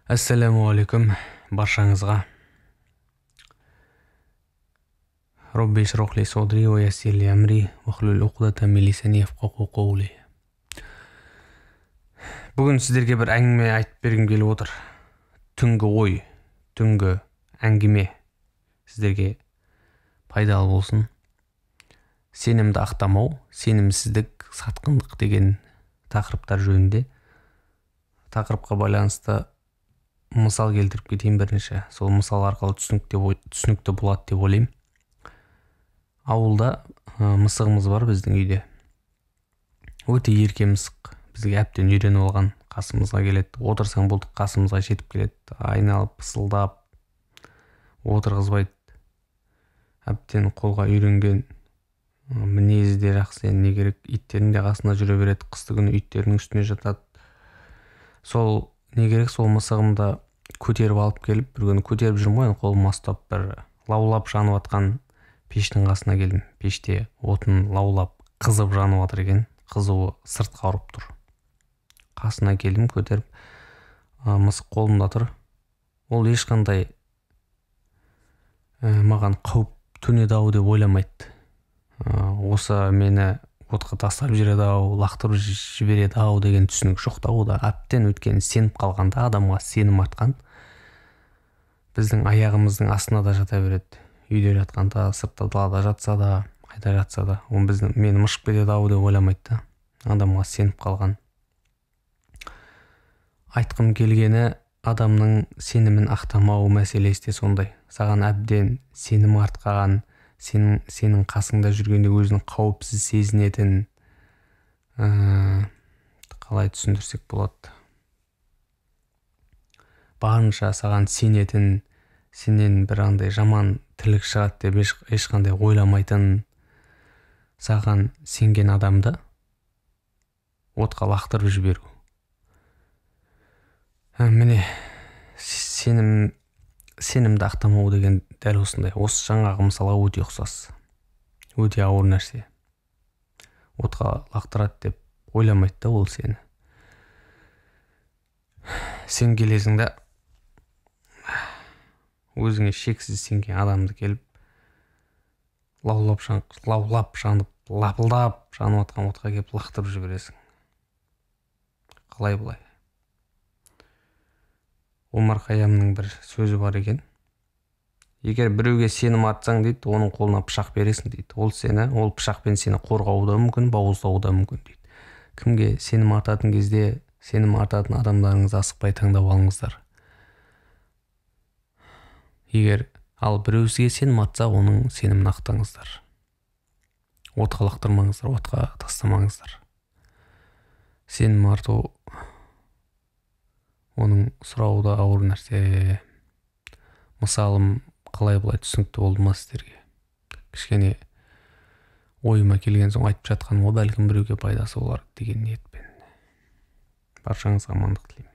Ассалауму алейкум баршаңызға. Робби ишрах ли садри ва яссир ли амри вахлул уқдатан мин лисани яфқаху қаули. Бүгін сіздерге бір әңгіме айтып бергім келіп отыр. Түнгі ой, түнгі әңгіме сіздерге пайдалы болсын. Сенімді ақтамау, сенімсіздік, сатқындық деген тақырыптар жөнінде. Тақырыпқа байланысты мысал келтіріп кетейін бірінші. Сол мысал арқылы түсінікті болады деп ойлаймын. Ауылда мысығымыз бар біздің үйде. Өте ерке мысық. Бізге әбден үйреніп алған, қасымызға келеді. Отырсаң болды қасымызға жетіп келеді. Айналып, пысылдап, отырғызбайды. Әбден қолға үйренген, мінезі де жақсы, не керек, иттердің де қасында жүре береді. Қысты күні иттердің үстіне жатады. Сол не керек, сол мысығымды көтеріп алып келіп, бір күні көтеріп жүрмін ғой, қолыма ұстап бір лаулап жанып жатқан пештің қасына келдім. Пеште отын лаулап қызып жанып жатыр екен. Қызуы сыртқа ұрып тұр. Қасына келдім, көтеріп, мысық қолымда тұр. Ол ешқандай маған қауіп төнеді-ау деп ойламайды. Осы мені отқа тастап жібереді-ау, лақтырып жібереді-ау деген түсінік жоқ та. Ода әбден өткені сеніп қалғанда, адамға сенім артқан. Біздің аяғымыздың астына да жата береді. Үйде жатқанда, сыртта далада жатса да, қайда жатса да, ол мені мышып кетеді-ау деп ойламайды да. Адамға сеніп қалған. Айтқым келгені, адамның сенімін ақтамау мәселесі де сондай. Саған әбден сенім артқан, сенің қасыңда жүргенде өзін қауіпсіз сезінетін, қалай түсіндірсек болады, барынша саған сенетін, сенен бір андай жаман тірлік шығады деп ешқандай ойламайтын, саған сенген адамды отқа лақтырып жіберу. Міне, сенімді ақтамау деген дәл осындай. Осы жаңағы мысалға өте ұқсас. Өте ауыр нәрсе. Отқа лақтырады деп ойламайды да ол сені. Сен келесің да өзіңе шексіз сенген адамды келіп лаулап жанып, лапылдап жанып жатқан отқа келіп лақтырып жібересің. Қалай бұлай? Омар Хайямның бір сөзі бар екен. Егер біреуге сенім артсаң дейді, оның қолына пышақ бересің дейді. Ол пышақпен сені қорғауы да мүмкін, бауыздауы да мүмкін дейді. Кімге сенім артатын кезде, сенім артатын адамдарыңызды асықпай таңдап алыңыздар. Егер ал біреуге сенім артса, оның сенімін ақтаңыздар. Отқа лақтырмаңыздар, отқа тастамаңыздар. Сенім арту, оның сұрауы да ауыр нәрсе. Мысалым қалай бұлай түсінікті болды ма сіздерге? Кішкене ойыма келген соң айтып жатқаным, бәлкім біреуге пайдасы болар деген ниетпен. Баршаңызға амандық тілеймін.